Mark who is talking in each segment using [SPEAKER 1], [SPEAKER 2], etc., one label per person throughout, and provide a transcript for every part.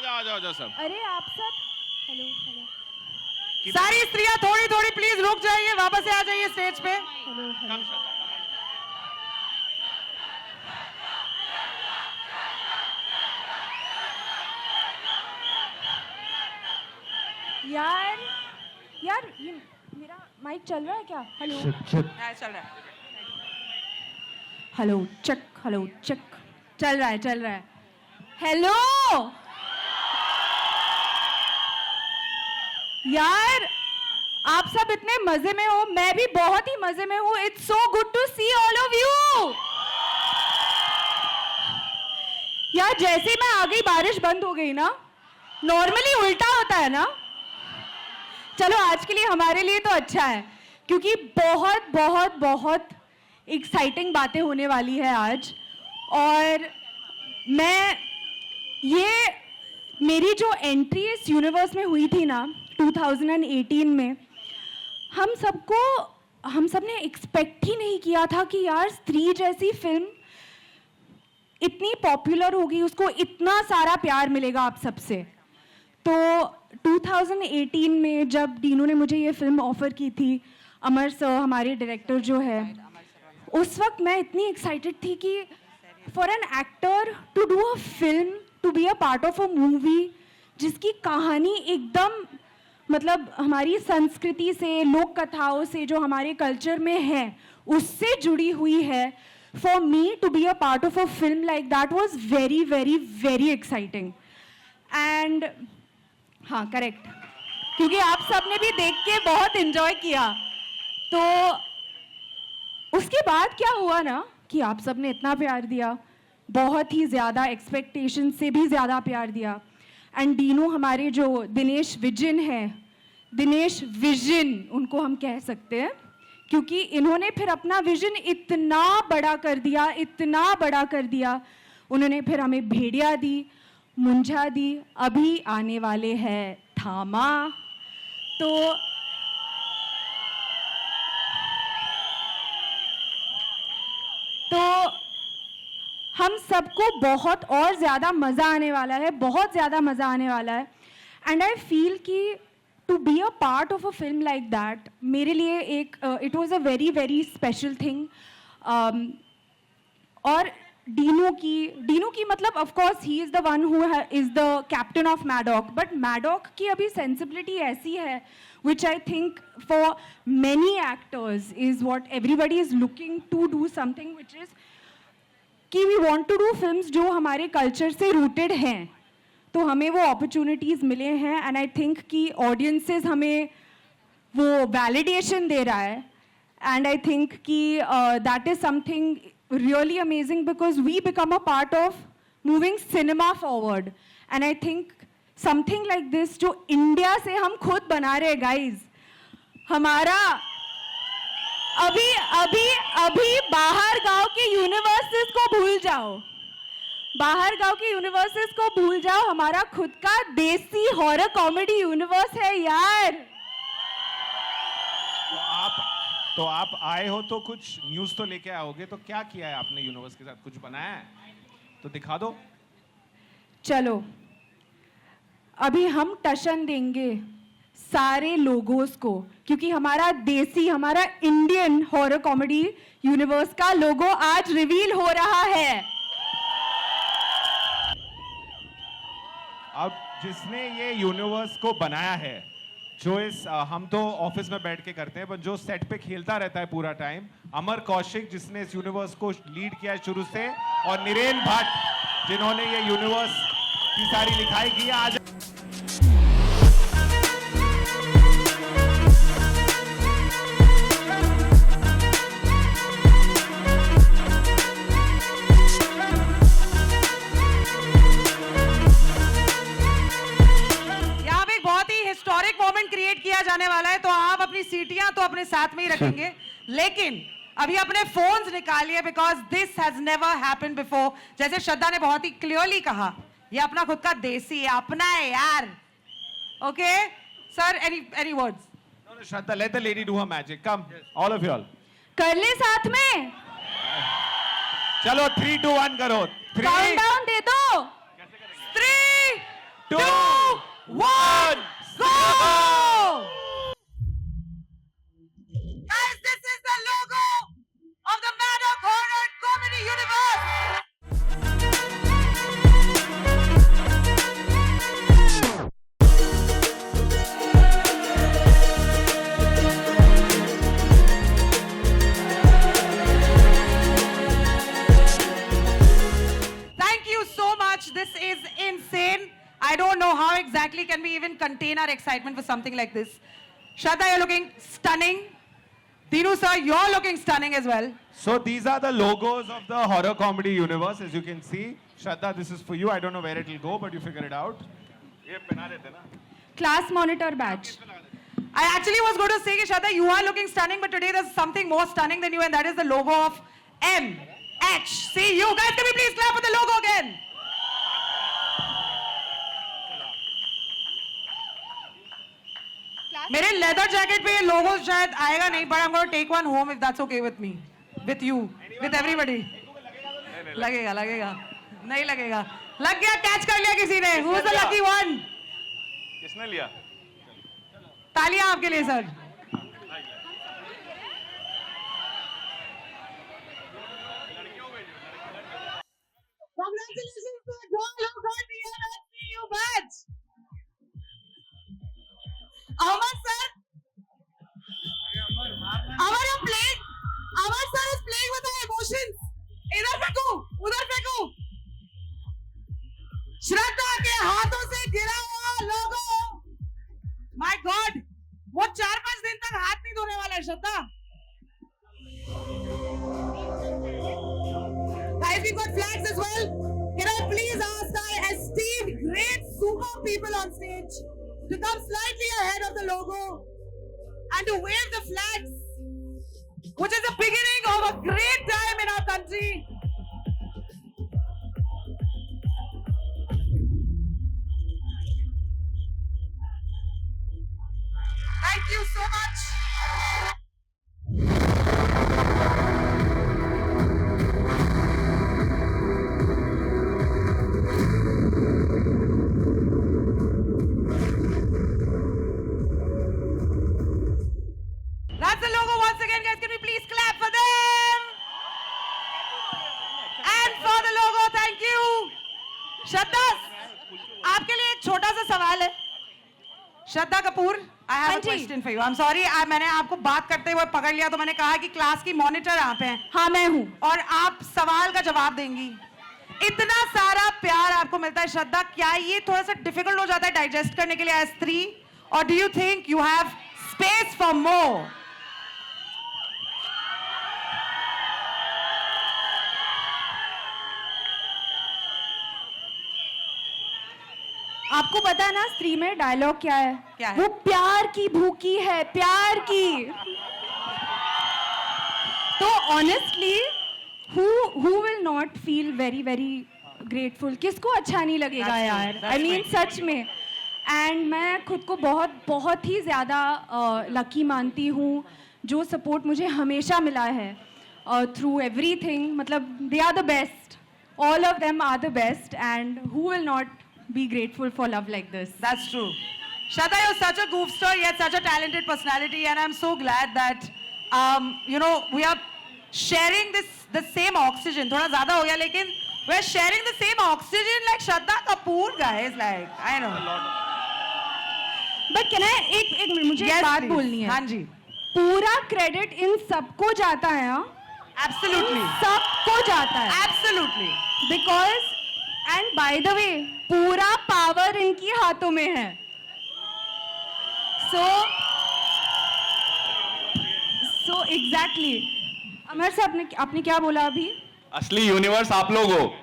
[SPEAKER 1] आ जाओ सब।
[SPEAKER 2] अरे आप सब हेलो हेलो
[SPEAKER 3] सारी स्त्रियां थोड़ी थोड़ी प्लीज रुक जाइए, वापस से आ जाइए स्टेज पे।
[SPEAKER 2] हेलो हेलो यार यार ये मेरा माइक चल रहा है क्या? हेलो
[SPEAKER 3] हाँ, चल रहा है।
[SPEAKER 2] हेलो चक चल रहा है। हेलो यार आप सब इतने मजे में हो, मैं भी बहुत ही मजे में हूँ। It's so good to see all of you. यार जैसे ही मैं आ गई बारिश बंद हो गई ना। नॉर्मली उल्टा होता है ना। चलो आज के लिए हमारे लिए तो अच्छा है, क्योंकि बहुत बहुत बहुत एक्साइटिंग बातें होने वाली है आज। और मैं ये मेरी जो एंट्री इस यूनिवर्स में हुई थी ना 2018 में, हम सबने एक्सपेक्ट ही नहीं किया था कि यार स्त्री जैसी फिल्म इतनी पॉपुलर होगी, उसको इतना सारा प्यार मिलेगा आप सबसे। तो 2018 में जब डीनू ने मुझे ये फिल्म ऑफर की थी, अमर सर हमारे डायरेक्टर जो है, उस वक्त मैं इतनी एक्साइटेड थी कि for an actor to do a film, to be a part of a movie जिसकी कहानी एकदम मतलब हमारी संस्कृति से, लोक कथाओं से, जो हमारे कल्चर में है उससे जुड़ी हुई है, for me to be a part of a film like that was very very very exciting. And हाँ करेक्ट, क्योंकि आप सबने भी देख के बहुत एंजॉय किया। तो उसके बाद क्या हुआ ना कि आप सबने इतना प्यार दिया, बहुत ही ज़्यादा एक्सपेक्टेशन से भी ज़्यादा प्यार दिया। एंड डीनू हमारे जो दिनेश विजन उनको हम कह सकते हैं, क्योंकि इन्होंने फिर अपना विजन इतना बड़ा कर दिया। उन्होंने फिर हमें भेड़िया दी, मुंझा दी, अभी आने वाले हैं थामा। तो हम सबको बहुत और ज़्यादा मज़ा आने वाला है, बहुत ज़्यादा मज़ा आने वाला है। एंड आई फील कि to be a part of a film like that मेरे लिए एक it was a very very special thing. और डीनू की मतलब of course he is the one who is the captain of Maddock, but Maddock की अभी sensibility ऐसी है which I think for many actors is what everybody is looking to do something which is कि we want to do films जो हमारे culture से rooted हैं। तो हमें वो अपॉर्चुनिटीज़ मिले हैं एंड आई थिंक कि ऑडियंसेस हमें वो वैलिडेशन दे रहा है। एंड आई थिंक कि that is something really amazing because we become a part of moving cinema forward. And I think something like this जो इंडिया से हम खुद बना रहे गाइज, हमारा अभी बाहर गांव के यूनिवर्सेस को भूल जाओ, हमारा खुद का देसी हॉरर कॉमेडी यूनिवर्स है यार।
[SPEAKER 1] तो आप आए हो तो कुछ न्यूज़ तो लेके आओगे, तो क्या किया है आपने यूनिवर्स के साथ? कुछ बनाया है तो दिखा दो।
[SPEAKER 2] चलो अभी हम टशन देंगे सारे लोगोस को, क्योंकि हमारा इंडियन हॉरर कॉमेडी यूनिवर्स का लोगो आज रिवील हो रहा है।
[SPEAKER 1] अब जिसने ये यूनिवर्स को बनाया है, जो हम तो ऑफिस में बैठ के करते हैं, पर जो सेट पे खेलता रहता है पूरा टाइम, अमर कौशिक जिसने इस यूनिवर्स को लीड किया शुरू से, और निरेन भट्ट जिन्होंने ये यूनिवर्स की सारी लिखाई की है। आज
[SPEAKER 3] हिस्टोरिक मोमेंट क्रिएट किया जाने वाला है, तो आप अपनी सीटियां तो अपने साथ में ही रखेंगे, लेकिन अभी अपने फोन्स निकालिए because this has never happened before. जैसे श्रद्धा ने बहुत ही क्लियरली कहा, ये अपना खुद का देसी है, अपना है यार। Okay sir, any words?
[SPEAKER 1] No Shraddha, let the lady do her magic. Come all of you all,
[SPEAKER 2] कर ले साथ में।
[SPEAKER 1] चलो 3 2 1 करो।
[SPEAKER 2] काउंटडाउन दे दो।
[SPEAKER 3] 3 2 much. This is insane. I don't know how exactly can we even contain our excitement for something like this. Shraddha, you're looking stunning. Dinu sir, you're looking stunning as well.
[SPEAKER 1] So these are the logos of the horror comedy universe, as you can see. Shraddha, this is for you. I don't know where it will go, but you figure it out. ये पहना देते ना.
[SPEAKER 2] Class monitor badge.
[SPEAKER 3] I actually was going to say, Shraddha, you are looking stunning, but today there's something more stunning than you, and that is the logo of MHCU. Guys, can we please clap for the logo again? मेरे leather jacket पे ये लोगो शायद आएगा नहीं, but I'm going to take one home if that's okay with me, with you, with everybody. लगेगा लगेगा नहीं लगेगा, लग गया, कैच कर लिया किसी ने. Who is the lucky one?
[SPEAKER 1] किसने लिया?
[SPEAKER 3] तालियां आपके लिए sir. Congratulations to the girl who got the MHCU badge. Amar sir, Amar sir is playing with our emotions. इधर फेंको, उधर फेंको. श्रद्धा के हाथों से गिरा हुआ लोगो. My God, वो 4-5 दिन तक हाथ नहीं धोने वाला है श्रद्धा. Guys, we've got flags as well. Can I please ask our esteemed, great, super people on stage to come slightly ahead of the logo and to wave the flags, which is the beginning of a great time in our country. Thank you so much. That's the logo once again, guys. Can we please clap for them? And for the logo, thank you. श्रद्धा, आपके लिए एक छोटा सा सवाल है. Shraddha Kapoor, I have a question for you. I'm sorry, मैंने आपको बात करते हुए पकड़ लिया, तो मैंने कहा कि क्लास की मॉनिटर आप हैं.
[SPEAKER 2] हाँ मैं हूँ.
[SPEAKER 3] और आप सवाल का जवाब देंगी. इतना सारा प्यार आपको मिलता है श्रद्धा, क्या ये थोड़ा सा डिफिकल्ट हो जाता है डाइजेस्ट करने के लिए एज 3, और do you think you have space for more?
[SPEAKER 2] आपको पता है ना स्त्री में डायलॉग क्या है?
[SPEAKER 3] क्या है?
[SPEAKER 2] वो प्यार की भूखी है, प्यार की. तो honestly who will not feel very grateful? किसको अच्छा नहीं लगेगा यार? I mean सच में. एंड मैं खुद को बहुत ही ज़्यादा लकी मानती हूँ. जो सपोर्ट मुझे हमेशा मिला है थ्रू एवरीथिंग, मतलब they are the best. All of them are the best, and who will not be grateful for love like this?
[SPEAKER 3] That's true. Shraddha, you're such a goofster, yet such a talented personality, and I'm so glad that we are sharing the same oxygen. थोड़ा ज़्यादा हो गया, लेकिन we're sharing the same oxygen like Shraddha Kapoor, guys. Like I know.
[SPEAKER 2] But can I एक minute, मुझे एक बात बोलनी है.
[SPEAKER 3] हाँ जी.
[SPEAKER 2] पूरा क्रेडिट इन सबको जाता है. हाँ,
[SPEAKER 3] Absolutely.
[SPEAKER 2] सबको जाता है.
[SPEAKER 3] Absolutely.
[SPEAKER 2] Because and by the way, पूरा पावर इनकी हाथों में है. So exactly. अमर से आपने क्या बोला अभी?
[SPEAKER 4] असली यूनिवर्स आप लोग हो.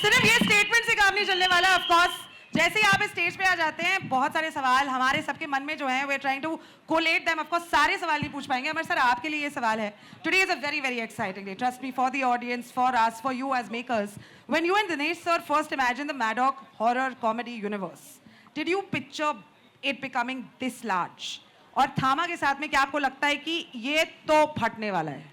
[SPEAKER 3] सिर्फ ये स्टेटमेंट से काम नहीं चलने वाला. ऑफ कोर्स जैसे ही आप इस स्टेज पे आ जाते हैं, बहुत सारे सवाल हमारे सबके मन में जो हैं, we are trying to collate them. Of course सारे सवाल नहीं पूछ पाएंगे. अमर सर, आपके लिए ये सवाल है. Today is a very exciting day. Trust me, for the audience, for us, for you as makers. When you and Dinesh sir first imagine the Maddock horror comedy universe, did you picture it becoming this large? और थामा के साथ में क्या आपको लगता है कि ये तो फटने वाला है?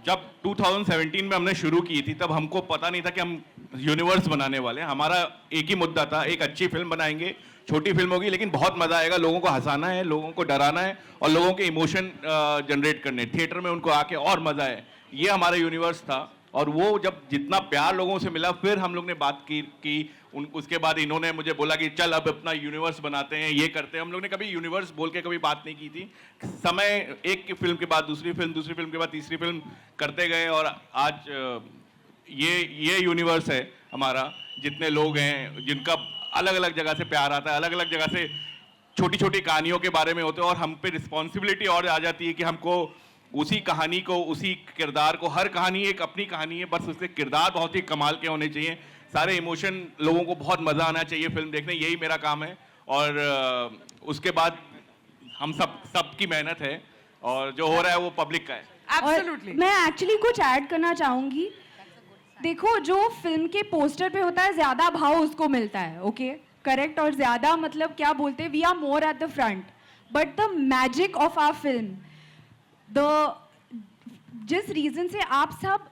[SPEAKER 4] जब 2017 में हमने शुरू की थी, तब हमको पता नहीं था कि हम यूनिवर्स बनाने वाले हैं. हमारा एक ही मुद्दा था, एक अच्छी फिल्म बनाएंगे, छोटी फिल्म होगी लेकिन बहुत मजा आएगा, लोगों को हंसाना है, लोगों को डराना है और लोगों के इमोशन जनरेट करने, थिएटर में उनको आके और मजा है. ये हमारा यूनिवर्स था. और वो जब जितना प्यार लोगों से मिला, फिर हम लोग ने बात की उसके बाद इन्होंने मुझे बोला कि चल अब अपना यूनिवर्स बनाते हैं, ये करते हैं। हम लोग ने कभी यूनिवर्स बोल के कभी बात नहीं की थी। समय एक की फिल्म के बाद दूसरी फिल्म के बाद तीसरी फिल्म करते गए, और आज ये यूनिवर्स है हमारा। जितने लोग हैं जिनका अलग अलग जगह से प्यार आता है, अलग अलग जगह से छोटी छोटी कहानियों के बारे में होते हैं, और हम पे रिस्पॉन्सिबिलिटी और आ जाती है कि हमको उसी कहानी को, उसी किरदार को, हर कहानी एक अपनी कहानी है, बस उसके किरदार बहुत ही कमाल के होने चाहिए, सारे इमोशन लोगों को बहुत मज़ा आना चाहिए फिल्म देखने, यही मेरा काम है। और उसके बाद हम सबकी मेहनत है, और जो हो रहा है वो पब्लिक का है।
[SPEAKER 3] एब्सोल्युटली।
[SPEAKER 2] मैं एक्चुअली कुछ ऐड करना चाहूंगी। देखो, जो फिल्म के पोस्टर पे होता है ज्यादा भाव उसको मिलता है, ओके करेक्ट, और ज्यादा मतलब क्या बोलते हैं, we are more at the front, but the magic of our film, जिस रीजन से आप सब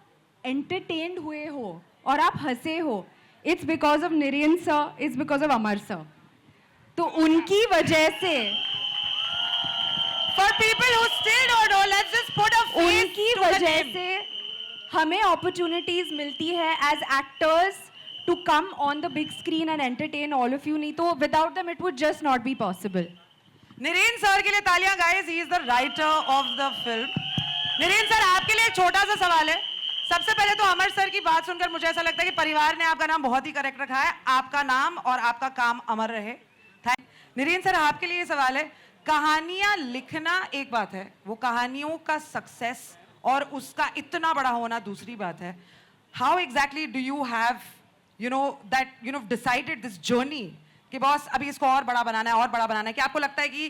[SPEAKER 2] एंटरटेन्ड हुए हो और आप हंसे हो, it's because of Niren sir, it's because of Amar sir. तो उनकी वजह से,
[SPEAKER 3] For people who still don't know, let's just put a face
[SPEAKER 2] उनकी
[SPEAKER 3] to the
[SPEAKER 2] वजह
[SPEAKER 3] name.
[SPEAKER 2] से हमें अपॉर्चुनिटीज मिलती है as actors to come on the big screen and entertain all of you. नहीं तो without them it would just not be possible.
[SPEAKER 3] Naren sir के लिए तालियां guys, he is the writer of the film. Naren sir, आपके लिए एक छोटा सा सवाल है। सबसे पहले तो अमर सर की बात सुनकर मुझे ऐसा लगता है कि परिवार ने आपका नाम बहुत ही करेक्ट रखा है। आपका नाम और आपका काम अमर रहे। नरेन सर, आपके लिए सवाल है, कहानियां लिखना एक बात है, वो कहानियों का सक्सेस और उसका इतना बड़ा होना दूसरी बात है। How exactly do you have decided this journey कि बॉस अभी इसको और बड़ा बनाना है, और बड़ा बनाना है? कि आपको लगता है कि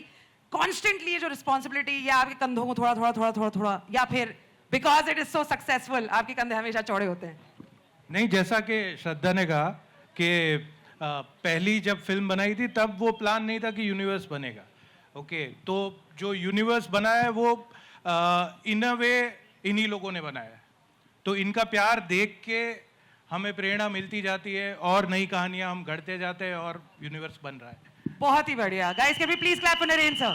[SPEAKER 3] कॉन्स्टेंटली ये जो रिस्पॉन्सिबिलिटी या आपके कंधों को थोड़ा, या फिर because it is so successful आपके कंधे हमेशा चौड़े होते हैं?
[SPEAKER 5] नहीं, जैसा कि श्रद्धा ने कहा कि पहली जब फिल्म बनाई थी तब वो प्लान नहीं था कि यूनिवर्स बनेगा, ओके तो जो यूनिवर्स बना है वो इन अ वे इन्हीं लोगों ने बनाया है। तो इनका प्यार देख के हमें प्रेरणा मिलती जाती है और नई कहानियां हम गढ़ते जाते हैं और यूनिवर्स बन रहा है।
[SPEAKER 3] बहुत ही बढ़िया। Guys, can we please clap for Naren sir?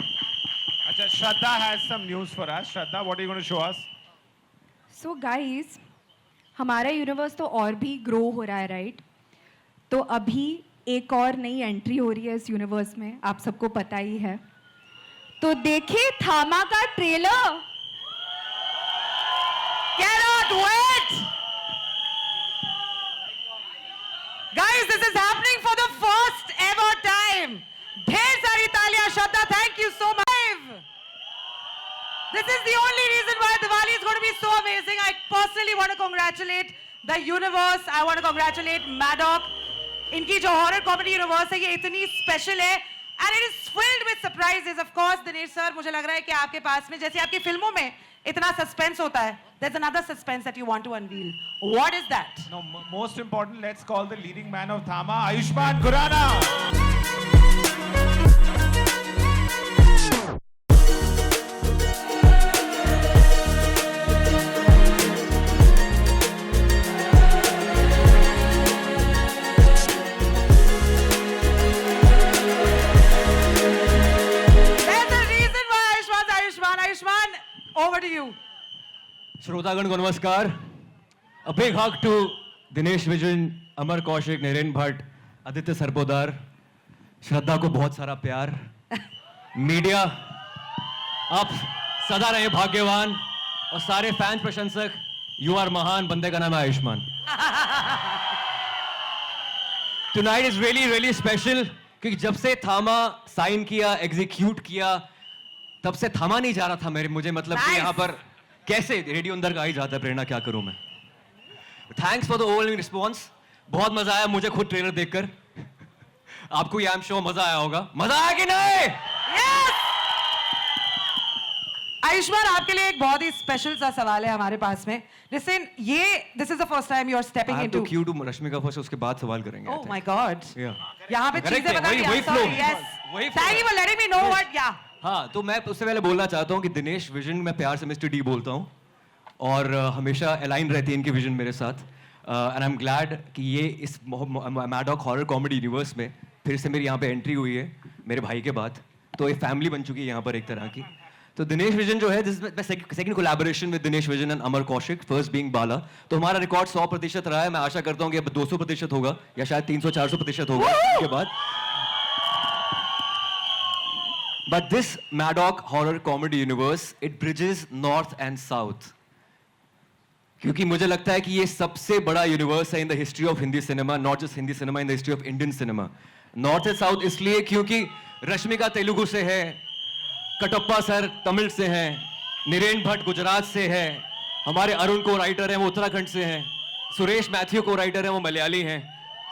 [SPEAKER 1] अच्छा, Shraddha has some news for us. Shraddha, what are you going to show us?
[SPEAKER 2] So guys, हमारा यूनिवर्स तो और भी ग्रो हो रहा है, राइट? तो अभी एक और नई एंट्री हो रही है इस यूनिवर्स में, आप सबको पता ही है। तो देखिए थामा का trailer.
[SPEAKER 3] Cannot wait! Guys, this is happening for the first ever time. ढेर सारी तालियां श्रद्धा, thank you so much. This is the only reason why Diwali is going to be so amazing. I personally want to congratulate the universe. I want to congratulate Maddock. इनकी जो horror comedy universe है ये इतनी special है and it is filled with surprises. Of course, Dinesh sir, मुझे लग रहा है कि आपके पास में जैसे आपकी फिल्मों में इतना सस्पेंस होता है, there's another suspense that you want to unveil. What is that?
[SPEAKER 1] No, most important, let's call the leading man of Thama, Ayushmann Khurrana.
[SPEAKER 3] Over to you.
[SPEAKER 6] श्रोतागण को नमस्कार। A big hug to Dinesh Vijan, Amar Kaushik, Naren Bhatt, Aditya Sarpotdar, Shraddha को बहुत सारा प्यार। Media, आप सदा रहे भाग्यवान, और सारे फैंस प्रशंसक, यू आर महान। बंदे का नाम है Ayushman. Tonight is really really special क्योंकि जब से थामा साइन किया, एग्जीक्यूट किया, तब से थामा नहीं जा रहा था मुझे मतलब कि यहाँ पर कैसे रेडियो अंदर का ही जाता है, प्रेरणा क्या करूं मैं। Thanks for the overwhelming response. बहुत मजा आया मुझे खुद ट्रेलर देखकर। आपको ये आई एम श्योर मजा आया होगा। मजा आया कि नहीं?
[SPEAKER 3] Yes! आयुष्मान, आपके लिए एक बहुत ही स्पेशल सा सवाल है हमारे पास में। Listen, this is the first time you are stepping into.
[SPEAKER 6] तो क्यों टू रश्मिका फर्स्ट, उसके बाद सवाल करेंगे।
[SPEAKER 3] Oh my God. यहाँ पे
[SPEAKER 6] Correct
[SPEAKER 3] चीजें
[SPEAKER 6] है,
[SPEAKER 3] बता दी।
[SPEAKER 6] वही flow।
[SPEAKER 3] Yes.
[SPEAKER 6] वही flow
[SPEAKER 3] Thank you for letting me know what. Yeah.
[SPEAKER 6] हाँ, तो मैं उससे पहले बोलना चाहता हूँ कि दिनेश विजन, मैं प्यार से मिस्टर डी बोलता हूँ, और हमेशा अलाइन रहती है इनकी विजन मेरे साथ। एंड आई एम ग्लैड कि ये इस मैडॉक हॉरर कॉमेडी यूनिवर्स में फिर से मेरी यहाँ पे एंट्री हुई है मेरे भाई के बाद। तो एक फैमिली बन चुकी है यहाँ पर एक तरह की। तो दिनेश विजन जो है, this is second collaboration with Dinesh Vijan and Amar Kaushik, first being Bala. तो हमारा रिकॉर्ड 100% रहा है। मैं आशा करता हूं कि अब 200% होगा या शायद 300-400% होगा इसके बाद। But this Maddock horror comedy universe, it bridges north and south. क्योंकि मुझे लगता है कि ये सबसे बड़ा यूनिवर्स है in the history of Hindi cinema, not just Hindi cinema, in the history of Indian cinema. North and south इसलिए क्योंकि रश्मिका तेलुगु से है, कटप्पा सर तमिल से हैं, नीरेन भट्ट गुजरात से है, हमारे अरुण को राइटर हैं वो उत्तराखंड से हैं, सुरेश मैथ्यू को राइटर हैं वो मलयाली हैं।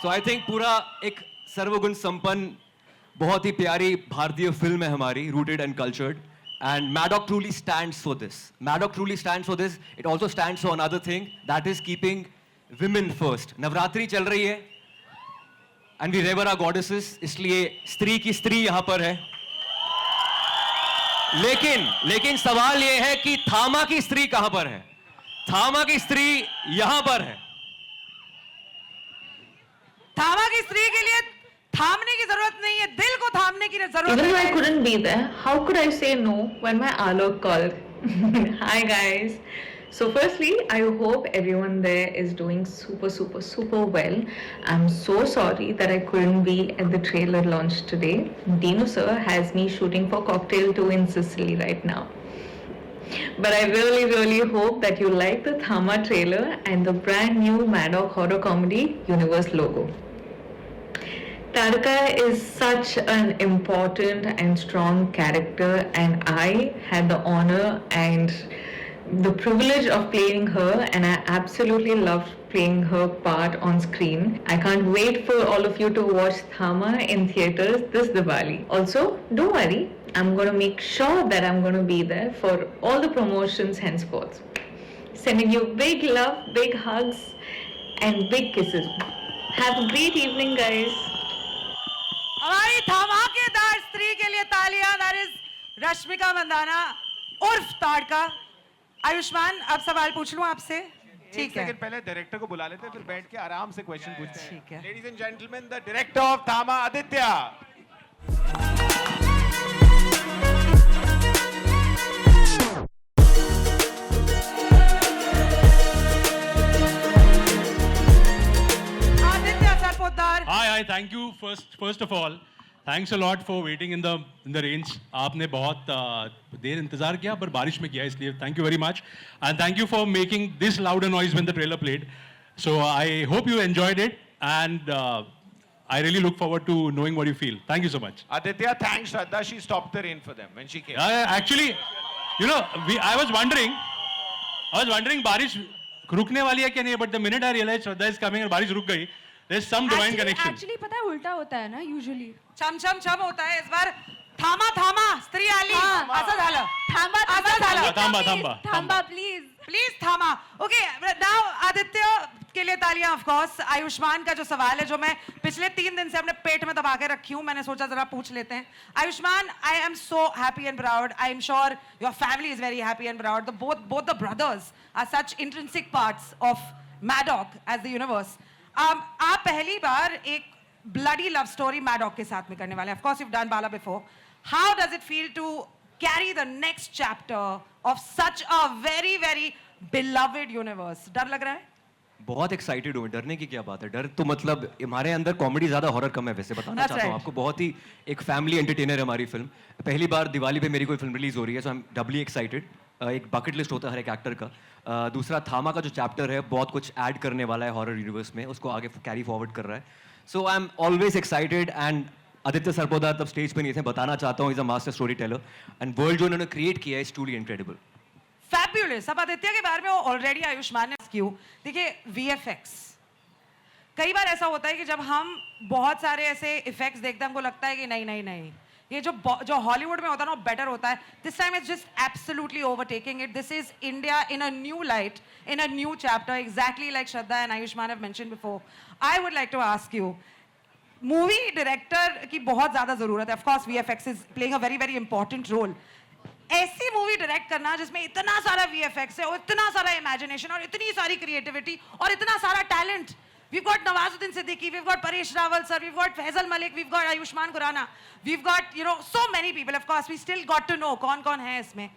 [SPEAKER 6] सो आई थिंक पूरा एक सर्वगुण संपन्न बहुत ही प्यारी भारतीय फिल्म है हमारी, rooted and cultured. And Maddock truly stands for this. Maddock truly stands for this. It also stands for another thing, that is keeping women first. Navratri चल रही है, and we revere our goddesses. इसलिए स्त्री की स्त्री यहाँ पर है। लेकिन सवाल ये है कि थामा की स्त्री कहाँ पर है? थामा की स्त्री यहाँ पर है।
[SPEAKER 3] थामा की स्त्री के लिए थामने की जरूरत नहीं है, दिल को थामने की जरूरत
[SPEAKER 7] Even though I
[SPEAKER 3] है।
[SPEAKER 7] couldn't be there, how could I say no when my Alok called? Hi guys. So firstly, I hope everyone there is doing super well. I'm so sorry that I couldn't be at the trailer launch today. Dino sir has me shooting for Cocktail 2 in Sicily right now. But I really hope that you like the Thama trailer and the brand new Maddock horror comedy universe logo. Tarka is such an important and strong character, and I had the honor and the privilege of playing her, and I absolutely loved playing her part on screen. I can't wait for all of you to watch Thama in theaters this Diwali. Also, don't worry, I'm going to make sure that I'm going to be there for all the promotions henceforth. Sending you big love, big hugs, and big kisses. Have a great evening, guys.
[SPEAKER 3] हमारी धमाकेदार स्त्री के लिए तालियां। That is Rashmika Mandanna उर्फ ताड़का। आयुष्मान, अब सवाल पूछ लूं आपसे? ठीक है,
[SPEAKER 1] सेकंड पहले डायरेक्टर को बुला लेते हैं, फिर बैठ के आराम से क्वेश्चन पूछते हैं।
[SPEAKER 3] ठीक है।
[SPEAKER 1] Ladies and gentleman, the director of थामा, Aditya.
[SPEAKER 8] Hi, thank you. First of all, thanks a lot for waiting in the range. आपने बहुत देर इंतजार किया पर बारिश में किया, इसलिए thank you very much. And thank you for making this louder noise when the trailer played. So I hope you enjoyed it, and I really look forward to knowing what you feel. Thank you so much.
[SPEAKER 1] Aditya, thanks Shraddha. She stopped the rain for them when she came.
[SPEAKER 8] Actually, you know, I was wondering बारिश रुकने वाली है क्या नहीं, but the minute I realized Shraddha is coming और बारिश रुक गई, there's some divine connection.
[SPEAKER 2] Actually पता है उल्टा होता है ना usually.
[SPEAKER 3] छम छम छम होता है। इस बार थामा थामा स्त्री आली असं झालं।
[SPEAKER 2] थांबा please.
[SPEAKER 3] प्लीज थामा। ओके, नाउ आदित्य के लिए तालियां ऑफ कोर्स। आयुष्मान का जो सवाल है, जो मैं पिछले 3 दिन से अपने पेट में दबा के रखी हूं, मैंने सोचा जरा पूछ लेते हैं। Ayushmann, I am so happy and proud. I am sure your family is very happy and proud. Both the brothers are such intrinsic parts of Maddock as the universe. आप पहली बार एक ब्लडी लव स्टोरी मैडॉक के साथ में करने वाले हैं। Of course you have done Bala before. How does it feel to carry the next chapter of such a very very beloved universe? डर लग रहा है?
[SPEAKER 6] बहुत एक्साइटेड हूँ। डरने की क्या बात है? डर तो मतलब हमारे अंदर कॉमेडी ज्यादा, हॉरर कम है। वैसे बताना चाहता हूँ आपको, बहुत ही एक फैमिली एंटरटेनर है हमारी फिल्म। पहली बार दिवाली पे मेरी कोई फिल्म रिलीज हो रही है, so I M Dabali excited. एक बकेट लिस्ट होता है हर एक एक्टर का। दूसरा, थामा का जो चैप्टर है बहुत कुछ ऐड करने वाला है हॉरर यूनिवर्स में, उसको आगे कैरी फॉरवर्ड कर रहा है। So I am always excited. And Aditya Sarpotdar तब स्टेज पे नहीं थे, बताना चाहता हूँ, is a master story teller, and world जो उन्होंने क्रिएट किया है इज ट्रूली इनक्रेडिबल।
[SPEAKER 3] फैब्युलस। अब आदित्य के बारे में ऑलरेडी आयुष्मान ने क्यों, देखिए वीएफएक्स, कई बार ऐसा होता है कि जब हम बहुत सारे ऐसे इफेक्ट्स देखते हैं, हमको लगता है कि नहीं, ये जो हॉलीवुड में होता है ना, बेटर होता है। This time is just absolutely overtaking it. This is India in a new light, in a new chapter, exactly like Shraddha and Ayushmann have mentioned before. I would like to ask you, movie director की बहुत ज्यादा जरूरत है। Of course VFX is playing a very very important role. ऐसी movie direct करना जिसमें इतना सारा वीएफएक्स है और इतना सारा इमेजिनेशन और इतनी सारी क्रिएटिविटी और इतना सारा talent, We've got Nawazuddin Siddiqui, we've got Paresh Rawal sir, we've got Faisal Malik, we've got Ayushmann Khurrana, we've got, you know, so many people. Of course, we still got to know कौन-कौन है इसमें.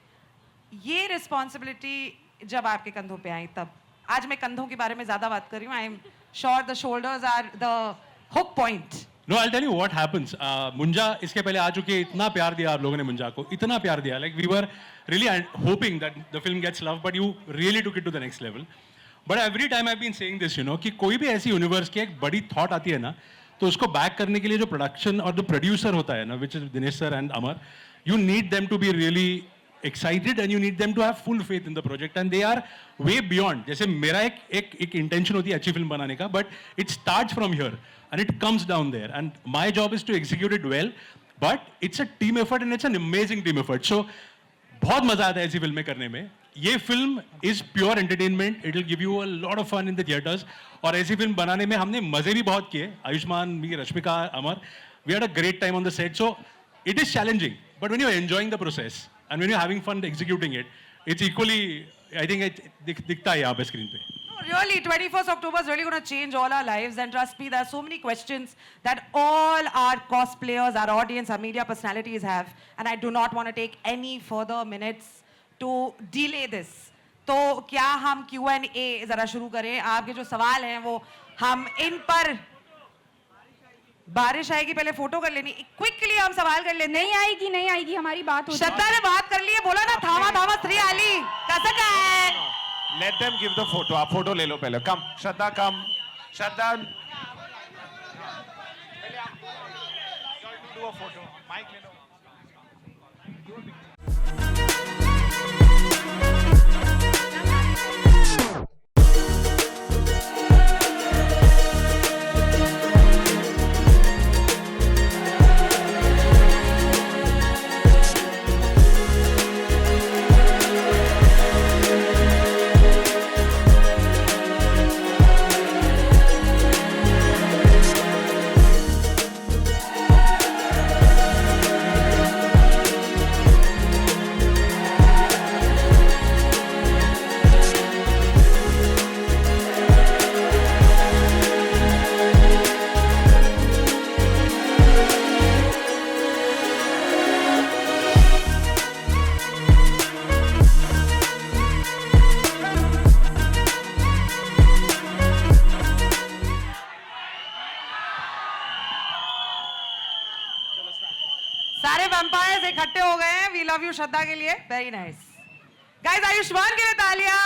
[SPEAKER 3] ये responsibility जब आपके कंधों पे आई तब, आज मैं कंधों के बारे में ज़्यादा बात कर रही हूँ. I'm sure the shoulders are the hook point.
[SPEAKER 8] No, I'll tell you what happens. मुंजा इसके पहले आ चुकी है, इतना प्यार दिया आप लोगों ने मुंजा को, इतना प्यार दिया. Like we were really hoping that the film gets love, but you really took it to the next level. But every time I've been saying this, you know, कि कोई भी ऐसी यूनिवर्स की एक बड़ी थॉट आती है ना, तो उसको बैक करने के लिए जो प्रोडक्शन और जो प्रोड्यूसर होता है ना, which is Dinesh sir and Amar, you need them to be really excited and you need them to have full faith in the project and they are way beyond. जैसे मेरा एक intention होती है अच्छी फिल्म बनाने का, but it starts from here and it comes down there and my job is to execute it well, but it's a team effort and it's an amazing team effort. So बहुत मजा आता है ऐसी फिल्में करने में. ये film is pure entertainment, it will give you a lot of fun in the theatres. और ऐसी फिल्म बनाने में हमने मजे भी बहुत किए. Ayushmann, me, Rashmika, Amar, we had a great time on the set. So it is challenging, but when you are enjoying the process and when you are having fun executing it, it's equally, I think दिखता है यहाँ पे screen पे.
[SPEAKER 3] Really, 21st October is really going to change all our lives. And trust me, there are so many questions that all our cosplayers, our audience, our media personalities have. And I do not want to take any further minutes to delay this. तो क्या हम Q&A ज़रा शुरू करें? आपके जो सवाल हैं वो हम इन पर, बारिश आएगी, पहले फोटो कर लेनी. क्विकली हम सवाल कर लेते.
[SPEAKER 2] नहीं आएगी, हमारी बात हो
[SPEAKER 3] श्रद्धा ने बात कर ली है, बोला ना थामा थामा श्री आली कसक है.
[SPEAKER 1] Let them give the photo. आप फोटो ले लो पहले. Come, Shraddha, come. Shraddha. पहले आप do a photo. Mic ले लो.
[SPEAKER 3] सारे वैम्पायर्स इकट्ठे हो गए हैं. वी लव यू श्रद्धा के लिए. Very nice guys. आयुष्मान के लिए तालियां.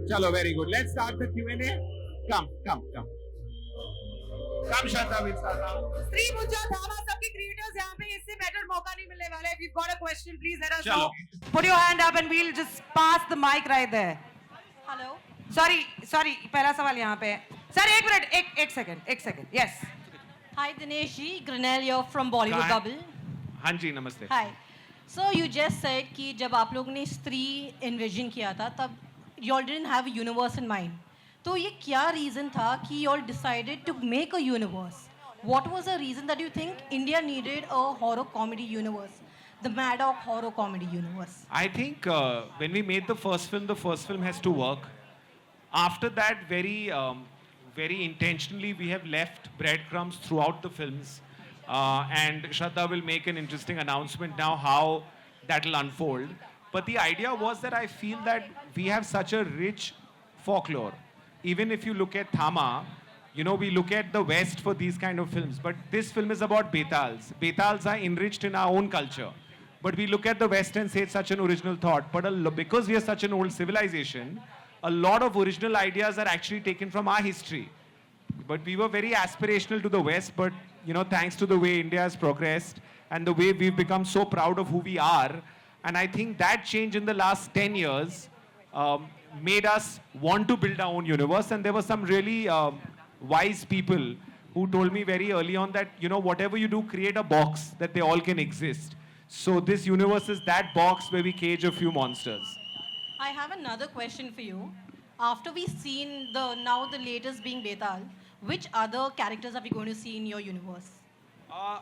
[SPEAKER 1] चलो, very good. Let's start the Q&A. Come. Come, Shraddha, we'll start now.
[SPEAKER 3] Shri मुंजा, थामा, सबके क्रिएटर्स यहाँ पे, इससे बेटर मौका नहीं मिलने वाला है. If you've got a question, please let us
[SPEAKER 1] चलो.
[SPEAKER 3] know. Put your hand up and we'll just pass the mic right there.
[SPEAKER 9] Hello.
[SPEAKER 3] Sorry, पहला सवाल यहाँ पे. सर एक मिनट, एक second. Yes.
[SPEAKER 9] Hi Dinesh ji, Granel here from Bollywood
[SPEAKER 1] Hi.
[SPEAKER 9] Bubble.
[SPEAKER 1] हाँ जी, नमस्ते.
[SPEAKER 9] Hi. So you just said कि जब आप लोगों ने स्त्री envision किया था तब you all didn't have a universe in mind. तो ये क्या reason था कि you all decided to make a universe? What was the reason that you think India needed a horror comedy universe? The Mad Dog horror comedy universe.
[SPEAKER 1] I think when we made the first film has to work. After that, very intentionally, we have left breadcrumbs throughout the films. And Shraddha will make an interesting announcement now how that will unfold. But the idea was that I feel that we have such a rich folklore. Even if you look at Thama, you know, we look at the West for these kind of films. But this film is about Betals. Betals are enriched in our own culture. But we look at the West and say it's such an original thought. But because we are such an old civilization, a lot of original ideas are actually taken from our history. But we were very aspirational to the West, but you know, thanks to the way India has progressed and the way we've become so proud of who we are, and I think that change in the last 10 years made us want to build our own universe. And there were some really wise people who told me very early on that, you know, whatever you do, create a box that they all can exist. So this universe is that box where we cage a few monsters.
[SPEAKER 9] I have another question for you. After we've seen the latest being Betal, which other characters are we going to see in your universe?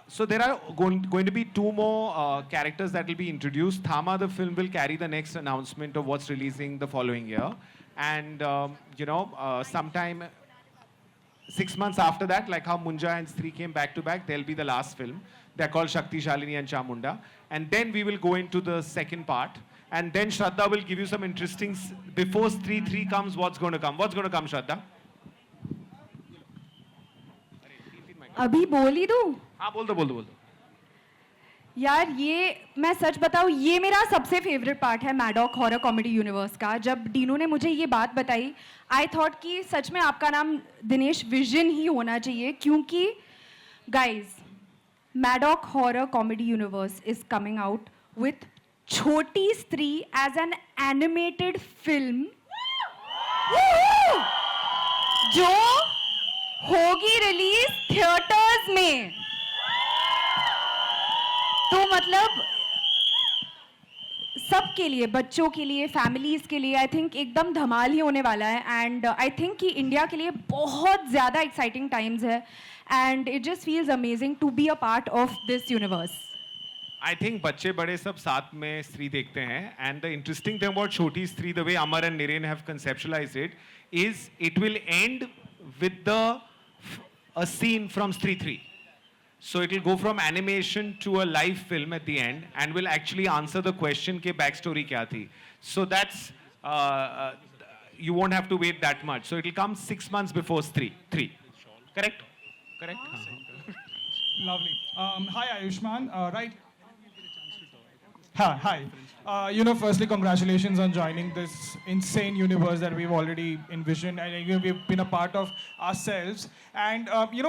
[SPEAKER 1] So there are going to be two more characters that will be introduced. Thama, the film, will carry the next announcement of what's releasing the following year. And, sometime 6 months after that, like how Munja and Stree came back to back, they'll be the last film. They're called Shakti, Shalini and Chamunda. And then we will go into the second part. And then Shraddha will give you some interesting... Before Stree 3 comes, what's going to come? What's going to come, Shraddha?
[SPEAKER 2] अभी बोल ही दूं?
[SPEAKER 1] हाँ, बोल दो.
[SPEAKER 2] यार ये मैं सच बताऊं, ये मेरा सबसे फेवरेट पार्ट है मैडॉक हॉरर कॉमेडी यूनिवर्स का. जब डीनो ने मुझे ये बात बताई, आई थॉट कि सच में आपका नाम दिनेश विजन ही होना चाहिए, क्योंकि guys Maddock horror comedy universe is coming out with छोटी स्त्री एज एन एनिमेटेड फिल्म जो होगी रिलीज थिएटर्स में. तो मतलब सबके लिए, बच्चों के लिए, फैमिलीज के लिए आई थिंक एकदम धमाल ही होने वाला है. एंड आई थिंक कि इंडिया के लिए बहुत ज़्यादा एक्साइटिंग टाइम्स है. And it just feels amazing to be a part of this universe.
[SPEAKER 1] I think बच्चे बड़े सब साथ में स्त्री देखते हैं. And the interesting thing about Choti Stree, the way Amar and Niren have conceptualized it, is it will end with a scene from Stree 3. So it will go from animation to a live film at the end, and will actually answer the question के backstory क्या थी. So that's you won't have to wait that much. So it will come 6 months before Stree 3. Correct?
[SPEAKER 10] Lovely. Hi, Ayushman. Right. Hi. Firstly, congratulations on joining this insane universe that we've already envisioned and we've been a part of ourselves. And,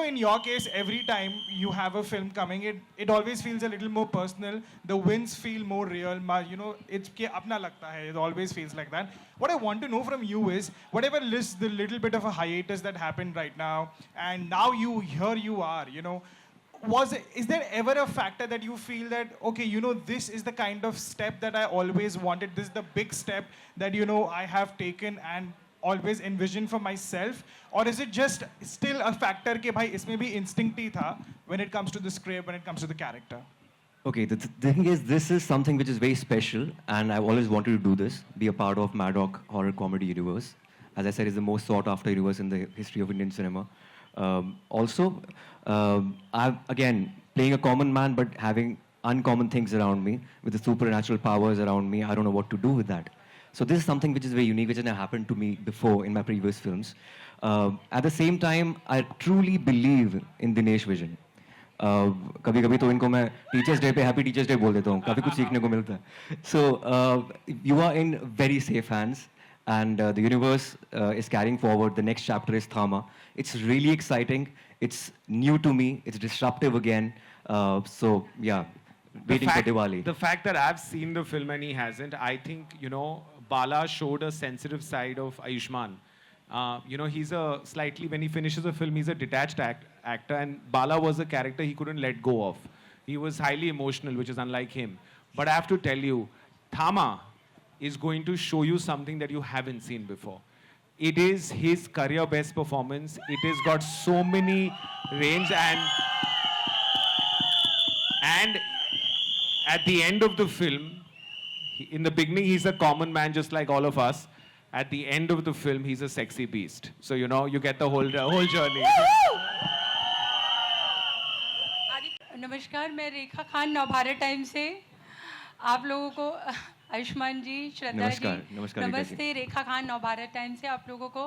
[SPEAKER 10] in your case, every time you have a film coming, it always feels a little more personal. The wins feel more real. It's ke apna lagta hai. It always feels like that. What I want to know from you is, whatever lists the little bit of a hiatus that happened right now, and now here you are, is there ever a factor that you feel that, okay, this is the kind of step that I always wanted, this is the big step that, I have taken and always envisioned for myself? Or is it just still a factor ke bhai isme bhi instinct hi tha when it comes to the script, when it comes to the character?
[SPEAKER 6] Okay, the thing is, this is something which is very special, and I've always wanted to do this, be a part of Maddock Horror Comedy Universe. As I said, it's the most sought after universe in the history of Indian cinema. I'm again playing a common man but having uncommon things around me with the supernatural powers around me. I don't know what to do with that. So this is something which is very unique, which has never happened to me before in my previous films. At the same time, I truly believe in Dinesh Vision. कभी-कभी तो इनको मैं teachers day पे happy teachers day बोल देता हूँ. काफी कुछ सीखने को मिलता है. So you are in very safe hands. And the universe is carrying forward. The next chapter is Thama. It's really exciting. It's new to me. It's disruptive again. So, yeah, waiting for Diwali.
[SPEAKER 1] The fact that I've seen the film and he hasn't, I think, Bala showed a sensitive side of Ayushman. He's when he finishes a film, he's a detached actor. And Bala was a character he couldn't let go of. He was highly emotional, which is unlike him. But I have to tell you, Thama is going to show you something that you haven't seen before. It is his career best performance. It has got so many range, and at the end of the film, in the beginning he's a common man just like all of us. At the end of the film, he's a sexy beast. So you get the whole journey.
[SPEAKER 11] नमस्कार, मैं रेखा Khan Navbharat time से आप लोगों को आयुष्मान जी, श्रद्धा जी, नमस्ते. रेखा Khan Navbharat time से आप लोगों को,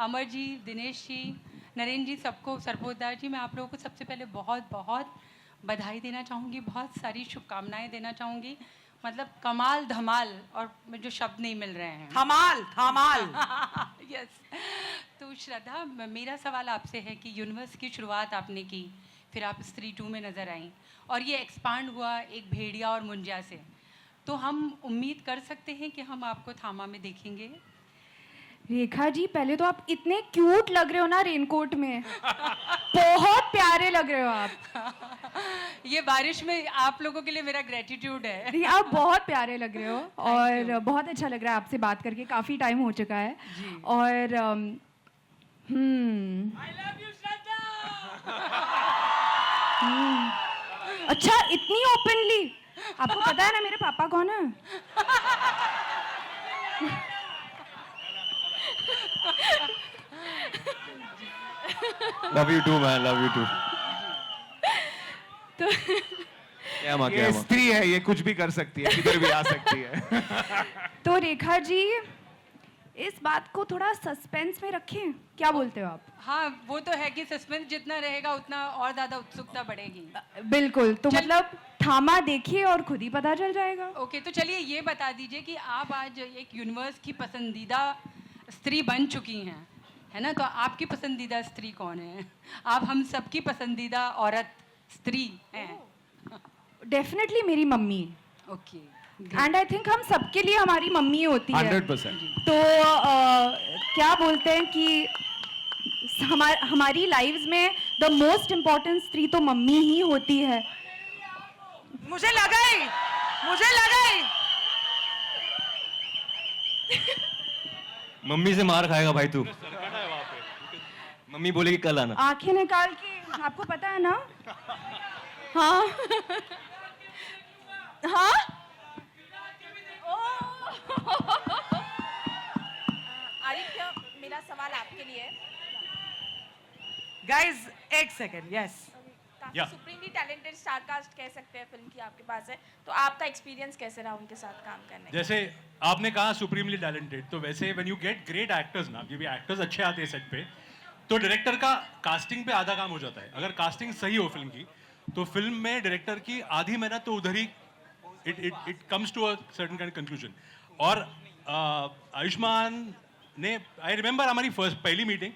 [SPEAKER 11] अमर जी, दिनेश जी, नरेंद्र जी, सबको, सरपोतदार जी, मैं आप लोगों को सबसे पहले बहुत बहुत बधाई देना चाहूँगी, बहुत सारी शुभकामनाएं देना चाहूँगी. मतलब कमाल धमाल, और जो शब्द नहीं मिल रहे हैं.
[SPEAKER 3] धमाल
[SPEAKER 11] यस. तो श्रद्धा, मेरा सवाल आपसे है कि यूनिवर्स की शुरुआत आपने की, फिर आप स्त्री 2 में नज़र आई, और ये एक्सपांड हुआ एक भेड़िया और मुंजा से. तो हम उम्मीद कर सकते हैं कि हम आपको थामा में देखेंगे?
[SPEAKER 2] रेखा जी, पहले तो आप इतने क्यूट लग रहे हो ना रेनकोट में. बहुत प्यारे लग रहे हो आप.
[SPEAKER 11] ये बारिश में आप लोगों के लिए मेरा ग्रेटिट्यूड है.
[SPEAKER 2] नहीं, आप बहुत प्यारे लग रहे हो और बहुत अच्छा लग रहा है आपसे बात करके. काफी टाइम हो चुका है. और I love you, Shraddha. अच्छा, इतनी ओपनली? आपको पता है ना मेरे पापा कौन है?
[SPEAKER 6] Love you too man, love you too.
[SPEAKER 2] तो
[SPEAKER 6] क्या माँ,
[SPEAKER 1] ये
[SPEAKER 6] क्या माँ।
[SPEAKER 1] स्त्री है, ये कुछ भी कर सकती है, किधर भी आ सकती है।
[SPEAKER 2] तो रेखा जी, इस बात को थोड़ा सस्पेंस में रखें, क्या बोलते हो आप?
[SPEAKER 11] हाँ, वो तो है कि सस्पेंस जितना रहेगा उतना और ज़्यादा उत्सुकता बढ़ेगी।
[SPEAKER 2] बिल्कुल, तो
[SPEAKER 11] चल-
[SPEAKER 2] मतलब थामा देखिए और खुद ही पता चल जाएगा।
[SPEAKER 11] ओके, तो चलिए ये बता दीजिए कि आप आज एक यूनिवर्स की पसंदीदा स्त्री बन चुकी हैं, है ना? तो आपकी पसंदीदा स्त्री कौन है? आप हम सबकी पसंदीदा औरत स्त्री हैं।
[SPEAKER 2] डेफिनेटली मेरी mummy.
[SPEAKER 11] Okay,
[SPEAKER 2] and I think हम सबके लिए हमारी मम्मी होती है।
[SPEAKER 1] 100%।
[SPEAKER 2] तो क्या बोलते हैं कि हमारी लाइव्स में द मोस्ट इम्पोर्टेंट स्त्री तो मम्मी ही होती है।
[SPEAKER 3] मुझे लगा ही।
[SPEAKER 6] मम्मी से मार खाएगा भाई तू। मम्मी बोलेगी कल आना।
[SPEAKER 2] आंखें निकाल के, आपको पता है ना? हाँ। हाँ।
[SPEAKER 12] आदित्य, मेरा सवाल आपके लिए है।
[SPEAKER 3] गाइस, एक second, yes.
[SPEAKER 8] Yeah.
[SPEAKER 12] Supremely talented star cast कह सकते हैं फिल्म की आपके पास है, तो आपका एक्सपीरियंस कैसे रहा उनके साथ काम करने का?
[SPEAKER 8] जैसे आपने कहा सुप्रीमली टैलेंटेड, तो वैसे when you get great actors ना, जो भी एक्टर्स अच्छे आते हैं सेट पे, तो डायरेक्टर का कास्टिंग पे आधा काम हो जाता है। अगर कास्टिंग सही हो फिल्म की, तो फिल्म में डायरेक्टर की आधी मेहनत तो उधर ही it comes to a certain kind conclusion. और आयुष्मान ने, आई रिमेंबर हमारी पहली मीटिंग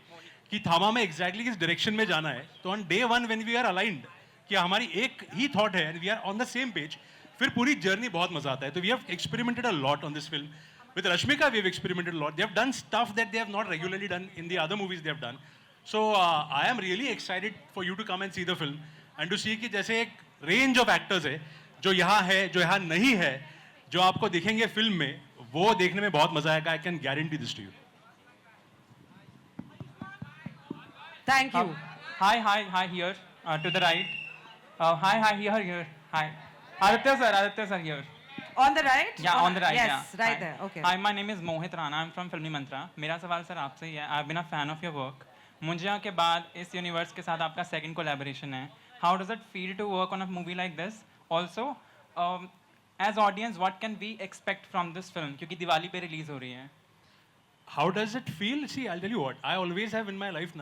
[SPEAKER 8] कि थामा में एग्जैक्टली किस डायरेक्शन में जाना है, तो on day one when we are aligned कि हमारी एक ही थॉट है and we are on the same page, फिर पूरी जर्नी बहुत मजा आता है। तो we have experimented a lot on this film with Rashmika. We have experimented a lot. They have done stuff that they have not regularly done in the other movies they have done. So I am really excited for you to come and see the film and to see कि जैसे एक range of actors है जो यहाँ है, जो यहाँ नहीं है, जो आपको दिखेंगे फिल्म में, वो देखने में बहुत मजा आएगा. I can guarantee this to you.
[SPEAKER 3] Thank you.
[SPEAKER 13] Hi, here, to the right. Hi, here. Hi. Aditya sir, here.
[SPEAKER 3] On the right?
[SPEAKER 13] Yeah, on the right,
[SPEAKER 3] Yes,
[SPEAKER 13] yeah.
[SPEAKER 3] right
[SPEAKER 13] Hi.
[SPEAKER 3] there. Okay.
[SPEAKER 13] Hi, my name is Mohit Rana. I'm from Filmi Mantra. मेरा सवाल sir आपसे ही है. I've been a fan of your work. Munjya के बाद इस universe के साथ आपका सेकंड कोलैबोरेशन है. How does it feel to work on a movie like this? Also, as audience, what can we expect from this film? क्योंकि दिवाली पे release हो रही है.
[SPEAKER 8] How does it feel? See, I'll tell you what. I always have in my life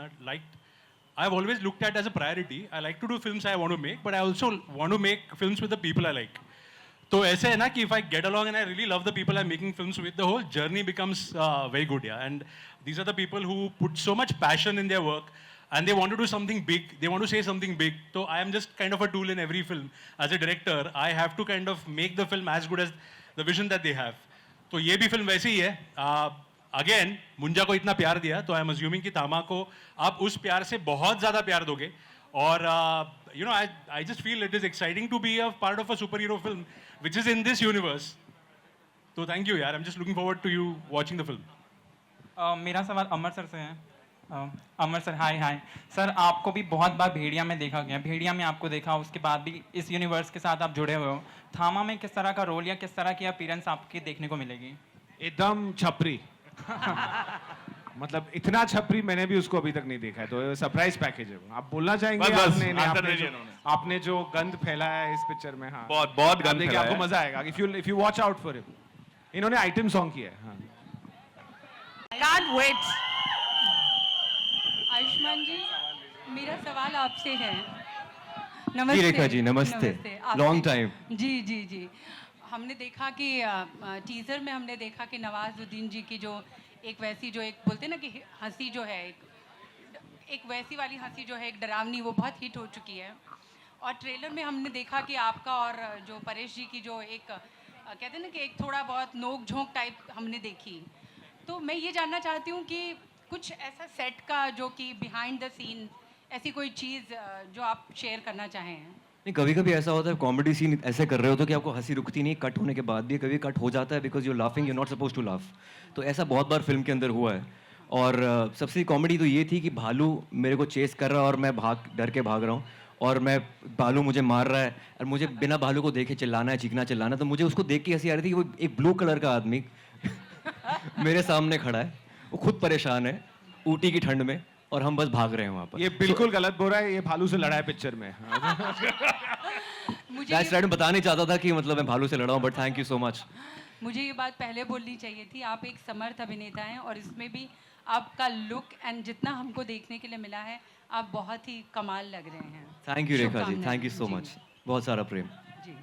[SPEAKER 8] I've always looked at as a priority. I like to do films I want to make, but I also want to make films with the people I like. तो ऐसे है ना कि if I get along and I really love the people I'm making films with, the whole journey becomes very good, yeah. And these are the people who put so much passion in their work and they want to do something big. They want to say something big. So I am just kind of a tool in every film. As a director, I have to kind of make the film as good as the vision that they have. तो ये भी film वैसे ही है. Again, मुंजा को इतना प्यार दिया, तो I am assuming कि तामा को आप उस प्यार से बहुत ज़्यादा प्यार दोगे. और you know, I just feel it is exciting to be a part of a superhero film which is in this universe. So thank you, yaar. I'm just looking forward to you watching the film.
[SPEAKER 13] मेरा सवाल अमर sir से है. अमर sir, hi sir. आपको भी बहुत बार भेड़िया में देखा गया. भेड़िया में आपको देखा, उसके बाद भी इस यूनिवर्स के साथ आप जुड़े हुए हो. थामा में किस तरह का रोल या किस तरह की अपीयरेंस आपकी देखने को मिलेगी?
[SPEAKER 1] एकदम छपरी. मतलब इतना छपरी मैंने भी उसको अभी तक नहीं देखा है, तो सरप्राइज पैकेज है. आप बोलना चाहेंगे? आपने जो गंद फैलाया है इस पिक्चर में. हाँ,
[SPEAKER 4] बहुत गंद
[SPEAKER 1] देखिए, आपको मजा आएगा if you watch out for him. इन्होंने आइटम सॉन्ग किया है. हाँ.
[SPEAKER 3] Can't wait.
[SPEAKER 11] आयुष्मान जी, मेरा सवाल आपसे है.
[SPEAKER 6] जी रेखा जी, नमस्ते. Long time.
[SPEAKER 11] जी. हमने देखा कि टीजर में हमने देखा कि नवाजुद्दीन जी की जो एक वैसी जो एक बोलते हैं ना कि हंसी जो है, एक वैसी वाली हंसी जो है, एक डरावनी, वो बहुत हिट हो चुकी है. और ट्रेलर में हमने देखा कि आपका और जो परेश जी की जो एक कहते हैं ना कि एक थोड़ा बहुत नोक झोंक टाइप हमने देखी. तो मैं ये जानना चाहती हूँ कि कुछ ऐसा सेट का जो कि बिहाइंड द सीन ऐसी कोई चीज़ जो आप शेयर करना चाहें.
[SPEAKER 6] नहीं, कभी कभी ऐसा होता है कॉमेडी सीन ऐसे कर रहे हो तो कि आपको हंसी रुकती नहीं, कट होने के बाद भी कभी कट हो जाता है because you laughing, you not suppose to laugh. तो ऐसा बहुत बार फिल्म के अंदर हुआ है. और सबसे कॉमेडी तो ये थी कि भालू मेरे को चेस कर रहा है और मैं डर के भाग रहा हूँ, और मैं भालू मुझे मार रहा है और मुझे बिना भालू को देखे चिल्लाना है, चीखना चिल्लाना, तो मुझे उसको देख के हंसी आ रही थी कि वो एक ब्लू कलर का आदमी मेरे सामने खड़ा है, वो खुद परेशान है ऊटी की ठंड में और हम बस भाग रहे हैं वहाँ पर।
[SPEAKER 1] ये बिल्कुल गलत बोल रहा है, ये भालू से लड़ा है पिक्चर में।
[SPEAKER 6] दैट्स राइट, मैं बताना चाहता था कि मतलब मैं भालू से लड़ा हूँ, but thank you so much.
[SPEAKER 11] मुझे ये बात पहले बोलनी चाहिए थी, आप एक समर्थ अभिनेता हैं और इसमें भी आपका लुक एंड जितना हमको देखने के लिए मिला है, आप बहुत ही कमाल लग रहे हैं।
[SPEAKER 6] Thank you Rekha ji, thank you so much, बहुत सारा प्रेम।
[SPEAKER 11] जी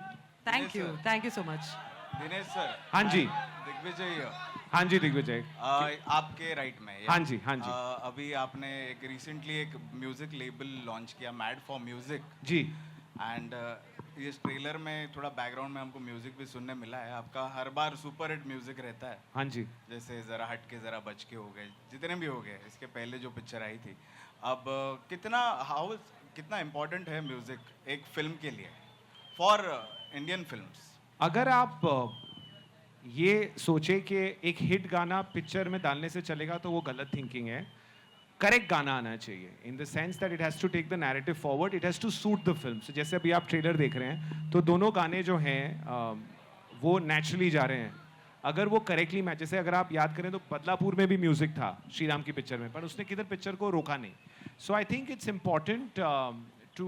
[SPEAKER 3] thank you so much.
[SPEAKER 14] Dinesh sir.
[SPEAKER 1] हाँ जी।
[SPEAKER 14] दिग्विजय।
[SPEAKER 1] हाँ जी दिग्विजय।
[SPEAKER 14] आपके राइट में।
[SPEAKER 1] हाँ जी हाँ जी।
[SPEAKER 14] अभी आपने एक रिसेंटली एक म्यूजिक लेबल लॉन्च किया, mad for music
[SPEAKER 1] ji.
[SPEAKER 14] And इस ट्रेलर में थोड़ा बैकग्राउंड में हमको म्यूजिक भी सुनने मिला है आपका। हर बार सुपर हिट म्यूजिक रहता है।
[SPEAKER 1] हाँ जी।
[SPEAKER 14] जैसे जरा हट के जरा बच के हो गए, जितने भी हो गए, इसके पहले जो पिक्चर आई थी। अब कितना इम्पोर्टेंट है म्यूजिक एक फिल्म के लिए, फॉर इंडियन फिल्म्स?
[SPEAKER 1] अगर आप ये सोचे कि एक हिट गाना पिक्चर में डालने से चलेगा तो वो गलत थिंकिंग है। करेक्ट गाना आना चाहिए in the sense that it has to take the narrative forward, it has to suit the film. जैसे अभी आप ट्रेलर देख रहे हैं तो दोनों गाने जो हैं वो नेचुरली जा रहे हैं। अगर वो करेक्टली मैच, जैसे अगर आप याद करें तो बदलापुर में भी म्यूजिक था श्री राम की पिक्चर में, पर उसने किधर पिक्चर को रोका नहीं। So I think it's important to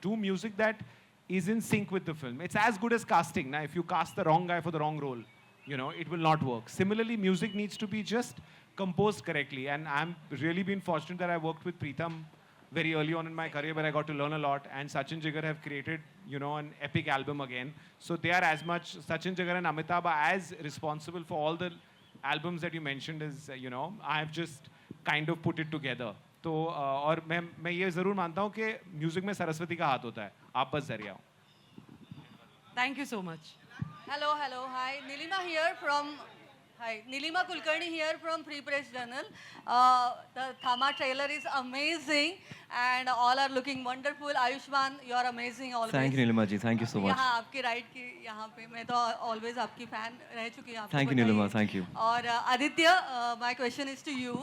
[SPEAKER 1] do music that is in sync with the film. It's as good as casting. Now, if you cast the wrong guy for the wrong role, you know, it will not work. Similarly, music needs to be just composed correctly. And I'm really been fortunate that I worked with Preetham very early on in my career, where I got to learn a lot. And Sachin Jigar have created, you know, an epic album again. So they are as much, Sachin Jigar and Amitabh are as responsible for all the albums that you mentioned as, you know, I've just kind of put it together. तो और मैं ये ज़रूर मानता हूँ कि music में सरस्वती का हाथ होता है, आप बस जरिया हो।
[SPEAKER 3] Thank you so much.
[SPEAKER 15] Hello, hi. Nilima here from. Hi, Nilima Kulkarni here from Free Press Journal. The Thama trailer is amazing, and all are looking wonderful. Ayushman, you are amazing always.
[SPEAKER 6] Thank you Neelima ji, thank you so much.
[SPEAKER 15] यहाँ आपकी right की यहाँ पे मैं तो always आपकी fan रह चुकी हूँ।
[SPEAKER 6] Thank you Neelima, thank you.
[SPEAKER 15] और Aditya, my question is to you.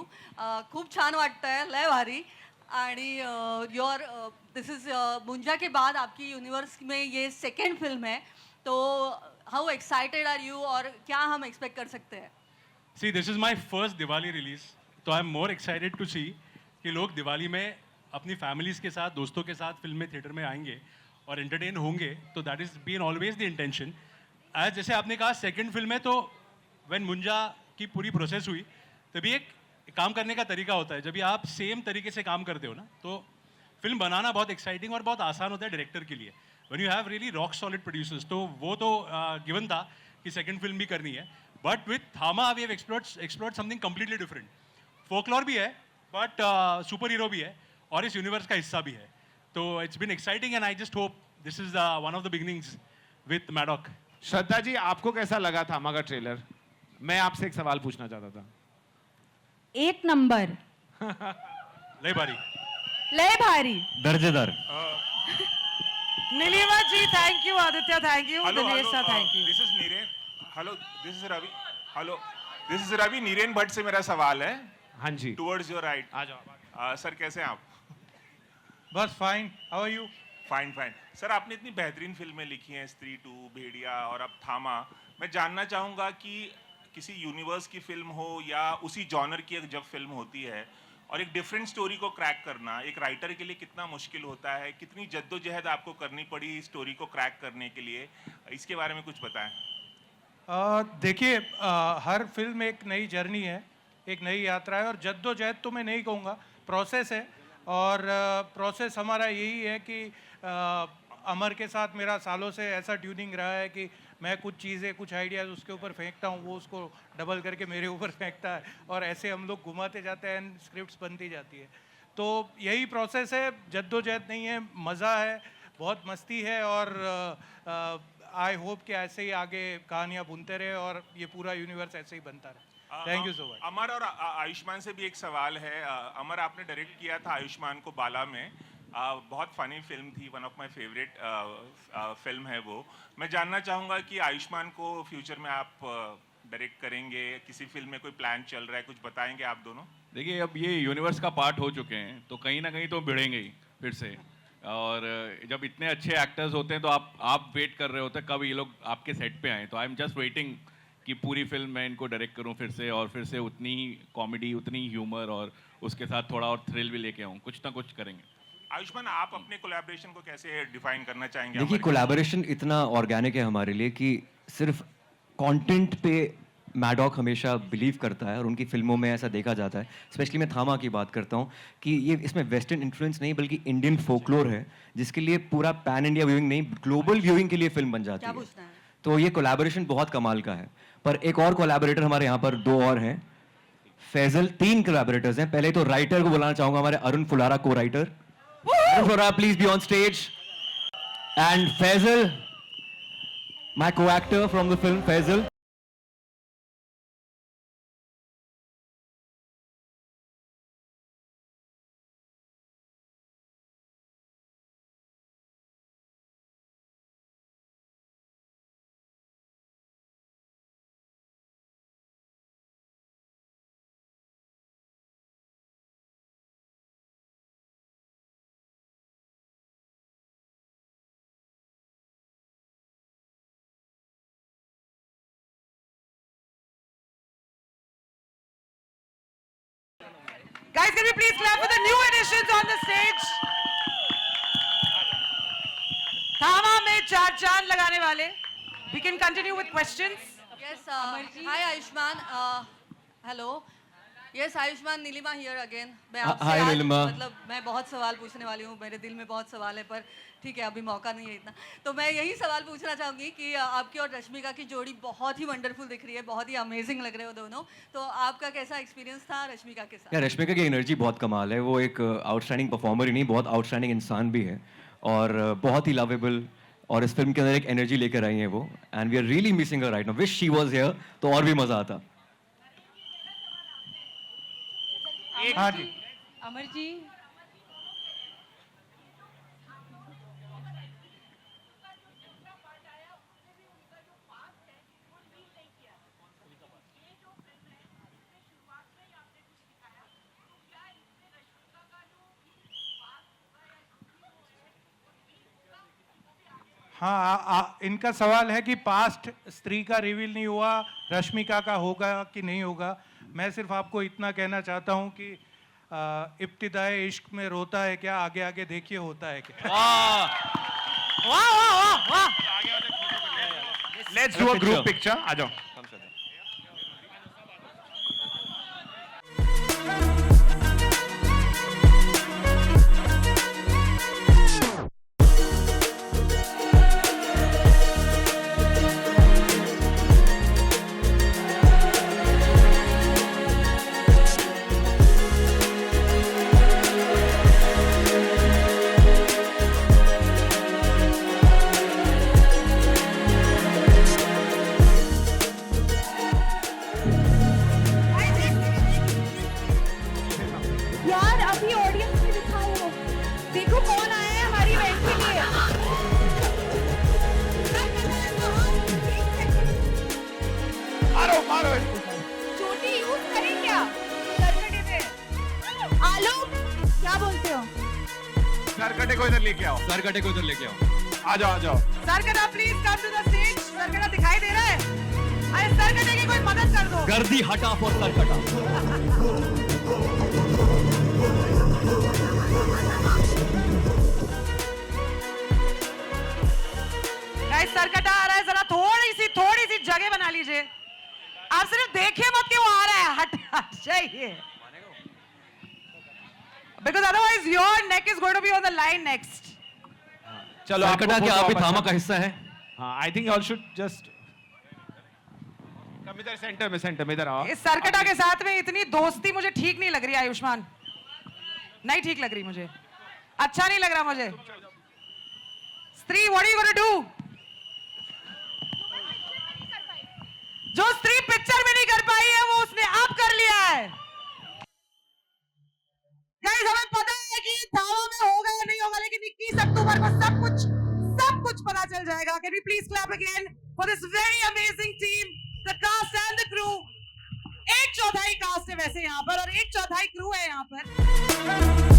[SPEAKER 15] खूप छान वाटतंय, लय भारी। आणि योर दिस इज मुंजा के बाद आपकी यूनिवर्स में ये सेकेंड फिल्म है, तो हाउ एक्साइटेड आर यू और क्या हम एक्सपेक्ट कर सकते हैं?
[SPEAKER 8] See this is my first Diwali release, तो I am more excited to see कि लोग दिवाली में अपनी फैमिलीज के साथ, दोस्तों के साथ फिल्म में थिएटर में आएंगे और एंटरटेन होंगे। तो that is been always the intention. आज जैसे आपने कहा सेकंड फिल्म है, तो व्हेन मुंजा की पूरी प्रोसेस हुई तभी एक काम करने का तरीका होता है। जब आप सेम तरीके से काम करते हो ना, तो फिल्म बनाना बहुत एक्साइटिंग और बहुत आसान होता है डायरेक्टर के लिए। When you have really rock solid producers, तो वो तो गिवन था कि सेकंड फिल्म भी करनी है। But with Thama we have explored something completely different. Folklore भी है, बट सुपर हीरो भी है और इस यूनिवर्स का हिस्सा भी है। तो it's been exciting and I just hope this is one of the beginnings with Maddock.
[SPEAKER 1] Shraddha ji, आपको कैसा लगा थामा का ट्रेलर? मैं आपसे एक सवाल पूछना चाहता था।
[SPEAKER 2] एक नंबर।
[SPEAKER 8] ले भारी,
[SPEAKER 2] लय भारी,
[SPEAKER 6] दर्जेदार।
[SPEAKER 3] Neelima ji thank you, Aditya thank you, Dinesh sir thank you.
[SPEAKER 16] This is Niren. Hello, this is Ravi. Hello, this is Ravi. Niren Bhatt से मेरा सवाल है।
[SPEAKER 1] हाँ जी।
[SPEAKER 16] Towards your right.
[SPEAKER 1] आ जाओ।
[SPEAKER 16] सर कैसे हैं आप?
[SPEAKER 5] बस fine, how are you?
[SPEAKER 16] Fine fine. Sir आपने इतनी बेहतरीन फिल्में लिखी हैं, स्त्री 2, भेड़िया और अब थामा। मैं जानना चाहूँगा कि किसी यूनिवर्स की फिल्म हो या उसी जॉनर की जब फिल्म होती है और एक डिफरेंट स्टोरी को क्रैक करना एक राइटर के लिए कितना मुश्किल होता है, कितनी जद्दोजहद आपको करनी पड़ी स्टोरी को क्रैक करने के लिए, इसके बारे में कुछ बताएं।
[SPEAKER 5] देखिए, हर फिल्म एक नई जर्नी है, एक नई यात्रा है और जद्दोजहद तो मैं नहीं कहूँगा, प्रोसेस है। और प्रोसेस हमारा यही है कि अमर के साथ मेरा सालों से ऐसा ट्यूनिंग रहा है कि मैं कुछ चीज़ें, कुछ आइडियाज़ उसके ऊपर फेंकता हूँ, वो उसको डबल करके मेरे ऊपर फेंकता है और ऐसे हम लोग घुमाते जाते हैं एंड स्क्रिप्ट्स बनती जाती है। तो यही प्रोसेस है, जद्दोजहद नहीं है, मज़ा है, बहुत मस्ती है और आई होप कि ऐसे ही आगे कहानियाँ बुनते रहे और ये पूरा यूनिवर्स ऐसे ही बनता रहे। Thank you so much.
[SPEAKER 16] Amar और आयुष्मान से भी एक सवाल है। अमर, आपने डायरेक्ट किया था आयुष्मान को बाला में, बहुत फनी फिल्म थी, one of my favourite film है वो। मैं जानना चाहूँगा कि आयुष्मान को फ्यूचर में आप डायरेक्ट करेंगे, किसी फिल्म में कोई प्लान चल रहा है, कुछ बताएंगे आप दोनों?
[SPEAKER 4] देखिए, अब ये यूनिवर्स का पार्ट हो चुके हैं तो कहीं ना कहीं तो भिड़ेंगे ही फिर से। और जब इतने अच्छे एक्टर्स होते हैं तो आप वेट कर रहे होते हैं कब ये लोग आपके सेट पे आए। तो आई एम जस्ट वेटिंग कि पूरी फिल्म मैं इनको डायरेक्ट करूं फिर से, और फिर से उतनी ही कॉमेडी, उतनी ही ह्यूमर, और उसके साथ थोड़ा और थ्रिल भी लेके आऊँ। कुछ ना कुछ करेंगे।
[SPEAKER 16] आयुष्मान, आप अपने कोलैबोरेशन को कैसे डिफाइन करना चाहेंगे?
[SPEAKER 6] देखिए, कोलैबोरेशन इतना ऑर्गेनिक है हमारे लिए कि सिर्फ कंटेंट पे मैडॉक हमेशा बिलीव करता है, और उनकी फिल्मों में ऐसा देखा जाता है। स्पेशली मैं थामा की बात करता हूँ कि ये इसमें वेस्टर्न इन्फ्लुएंस नहीं बल्कि इंडियन फोकलोर है, जिसके लिए पूरा पैन इंडिया व्यूइंग नहीं, ग्लोबल व्यूइंग के लिए फिल्म बन जाती है। तो ये कोलैबोरेशन बहुत कमाल का है। पर एक और कोलैबोरेटर हमारे यहाँ पर 2 और हैं, फैजल। 3 कोलैबोरेटर्स हैं। पहले तो राइटर को बुलाना चाहूंगा, हमारे Arun Phulara co-writer. Arun Phulara, please be on stage. And Faisal, my co-actor from the film, Faisal.
[SPEAKER 3] Guys, can we please clap for the new additions on the stage? थामा में 4 चांद लगाने वाले. We can continue with questions.
[SPEAKER 15] Yes, hi Ayushman. Hello. Yes, Ayushman, Nilima here again. मैं आपसे
[SPEAKER 6] Hi,
[SPEAKER 15] आज
[SPEAKER 6] नीलिमा.
[SPEAKER 15] मतलब मैं बहुत सवाल पूछने वाली हूँ. मेरे दिल में बहुत सवाल है, पर ठीक है, अभी मौका नहीं है इतना. तो मैं यही सवाल पूछना चाहूँगी कि आपकी और रश्मिका की जोड़ी बहुत ही वंडरफुल दिख रही है, बहुत ही अमेजिंग लग रहे हो दोनों. तो आपका कैसा एक्सपीरियंस था रश्मिका के साथ?
[SPEAKER 6] यार, रश्मिका की एनर्जी बहुत कमाल है। वो एक आउटस्टैंडिंग परफॉर्मर ही नहीं, बहुत आउटस्टैंडिंग इंसान भी है, और बहुत ही लवेबल, और इस फिल्म के अंदर एक एनर्जी लेकर आई है वो। And we are really missing her right now. Wish she was here, तो और भी मजा आता।
[SPEAKER 5] हाँ जी,
[SPEAKER 11] अमर जी,
[SPEAKER 5] हाँ, इनका सवाल है कि पास्ट स्त्री का रिवील नहीं हुआ, रश्मिका का होगा कि नहीं होगा। मैं सिर्फ आपको इतना कहना चाहता हूँ कि इब्तिदाए इश्क में रोता है क्या, आगे आगे देखिए होता है क्या।
[SPEAKER 3] वाह वाह वाह वाह.
[SPEAKER 1] Let's do a group picture. आ जाओ.
[SPEAKER 2] यार, अभी ऑडियंस में दिखाओ. देखो कौन आया है हमारी इवेंट के लिए.
[SPEAKER 1] मारो मारो.
[SPEAKER 2] चोटी यूज करें क्या सरकटे पे? आलोक, क्या बोलते हो?
[SPEAKER 1] सरकटे को इधर लेके आओ.
[SPEAKER 6] सरकटे को इधर लेके आओ.
[SPEAKER 1] आ जाओ, आ जाओ.
[SPEAKER 3] Sarkata, please come to the stage. Sarkata दिखाई दे रहा है? अरे सरकटे की कोई मदद कर दो.
[SPEAKER 6] गर्दी हटा फॉर सरकटा.
[SPEAKER 3] गाइस, सरकटा आ रहा है. जरा थोड़ी सी जगह बना लीजिए. आप सिर्फ देखिए मत कि वो आ रहा है. हट जाइए. Because otherwise your neck is going to be on the line next.
[SPEAKER 1] चलो,
[SPEAKER 6] सरकटा क्या आप भी थामा का हिस्सा है?
[SPEAKER 1] हाँ, I think you all should just come इधर, सेंटर में इधर आओ.
[SPEAKER 3] इस सरकटा के साथ में इतनी दोस्ती मुझे ठीक नहीं लग रही आयुष्मान. नहीं ठीक लग रही मुझे. अच्छा नहीं लग रहा मुझे. स्त्री, what are you gonna do? जो स्त्री पिक्चर में नहीं कर पाई है वो उसने अब कर लिया है. गाइस, हमें पता है कि थामा में होगा या नहीं होगा, लेकिन 21 अक्टूबर को सब कुछ पता चल जाएगा. Can we please clap again for this very amazing team, the cast and the crew. 1/4 cast है वैसे यहाँ पर, और 1/4 क्रू है यहाँ पर.